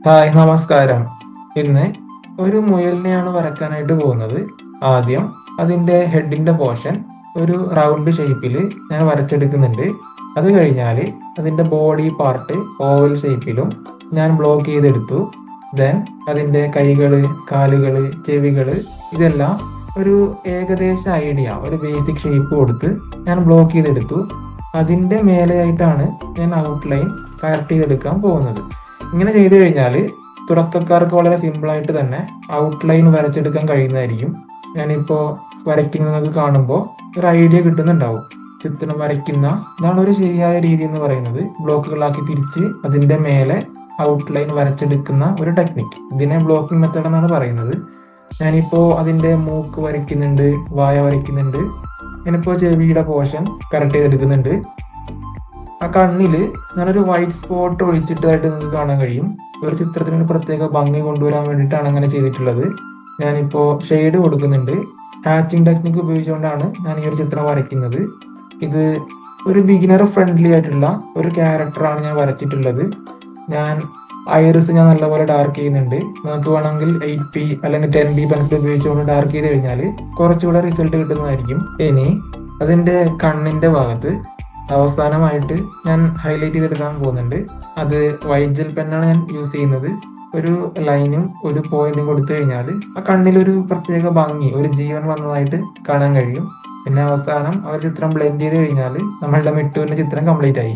Hi, നമസ്കാരം. ഇന്ന് ഒരു മുയലിനെയാണ് വരയ്ക്കാനായിട്ട് പോകുന്നത്. ആദ്യം അതിൻ്റെ ഹെഡിൻ്റെ പോർഷൻ ഒരു റൗണ്ട് ഷേപ്പിൽ ഞാൻ വരച്ചെടുക്കുന്നുണ്ട്. അത് കഴിഞ്ഞാൽ അതിൻ്റെ ബോഡി പാർട്ട് ഓവൽ ഷേപ്പിലും ഞാൻ ബ്ലോക്ക് ചെയ്തെടുത്തു. ദെൻ അതിൻ്റെ കൈകൾ, കാലുകൾ, ചെവികൾ ഇതെല്ലാം ഒരു ഏകദേശ ഐഡിയ, ഒരു ബേസിക് ഷേപ്പ് കൊടുത്ത് ഞാൻ ബ്ലോക്ക് ചെയ്തെടുത്തു. അതിൻ്റെ മേലെയായിട്ടാണ് ഞാൻ ഔട്ട്ലൈൻ കറക്റ്റ് ചെയ്തെടുക്കാൻ പോകുന്നത്. ഇങ്ങനെ ചെയ്തു കഴിഞ്ഞാൽ തുടക്കക്കാർക്ക് വളരെ സിമ്പിളായിട്ട് തന്നെ ഔട്ട്ലൈൻ വരച്ചെടുക്കാൻ കഴിയുന്നതായിരിക്കും. ഞാനിപ്പോൾ വരയ്ക്കുന്നത് കാണുമ്പോൾ ഒരു ഐഡിയ കിട്ടുന്നുണ്ടാവും. ചിത്രം വരയ്ക്കുന്ന ഇതാണ് ഒരു ശരിയായ രീതി എന്ന് പറയുന്നത്. ബ്ലോക്കുകളാക്കി തിരിച്ച് അതിൻ്റെ മേലെ ഔട്ട്ലൈൻ വരച്ചെടുക്കുന്ന ഒരു ടെക്നിക്ക്. ഇതിനെ ബ്ലോക്കിംഗ് മെത്തേഡ് എന്നാണ് പറയുന്നത്. ഞാനിപ്പോൾ അതിൻ്റെ മൂക്ക് വരയ്ക്കുന്നുണ്ട്, വായ വരയ്ക്കുന്നുണ്ട്. ഞാനിപ്പോൾ ചെവിയുടെ പോർഷൻ കറക്റ്റ് ചെയ്തെടുക്കുന്നുണ്ട്. ആ കണ്ണിൽ ഞാനൊരു വൈറ്റ് സ്പോട്ട് ഒഴിച്ചിട്ടായിട്ട് നിങ്ങൾക്ക് കാണാൻ കഴിയും. ഒരു ചിത്രത്തിന് ഒരു പ്രത്യേക ഭംഗി കൊണ്ടുവരാൻ വേണ്ടിയിട്ടാണ് അങ്ങനെ ചെയ്തിട്ടുള്ളത്. ഞാനിപ്പോൾ ഷെയ്ഡ് കൊടുക്കുന്നുണ്ട്. ഹാച്ചിങ് ടെക്നിക്ക് ഉപയോഗിച്ചുകൊണ്ടാണ് ഞാൻ ഈ ഒരു ചിത്രം വരയ്ക്കുന്നത്. ഇത് ഒരു ബിഗിനർ ഫ്രണ്ട്ലി ആയിട്ടുള്ള ഒരു ക്യാരക്ടറാണ് ഞാൻ വരച്ചിട്ടുള്ളത്. ഞാൻ ഐറിസ് നല്ലപോലെ ഡാർക്ക് ചെയ്യുന്നുണ്ട്. നിങ്ങൾക്ക് വേണമെങ്കിൽ 8p അല്ലെങ്കിൽ 10b പെൻസിൽ ഉപയോഗിച്ചുകൊണ്ട് ഡാർക്ക് ചെയ്ത് കഴിഞ്ഞാൽ കുറച്ചുകൂടെ റിസൾട്ട് കിട്ടുന്നതായിരിക്കും. ഇനി അതിൻ്റെ കണ്ണിൻ്റെ ഭാഗത്ത് അവസാനമായിട്ട് ഞാൻ ഹൈലൈറ്റ് ചെയ്തെടുക്കാൻ പോകുന്നുണ്ട്. അത് വൈറ്റ് ജെൽ പെന്നാണ് ഞാൻ യൂസ് ചെയ്യുന്നത്. ഒരു ലൈനും ഒരു പോയിന്റും കൊടുത്തു കഴിഞ്ഞാൽ ആ കണ്ണിലൊരു പ്രത്യേക ഭംഗി, ഒരു ജീവൻ വന്നതായിട്ട് കാണാൻ കഴിയും. പിന്നെ അവസാനം ആ ഒരു ചിത്രം ബ്ലെൻഡ് ചെയ്ത് കഴിഞ്ഞാൽ നമ്മളുടെ മിട്ടുവിൻ്റെ ചിത്രം കംപ്ലീറ്റ് ആയി.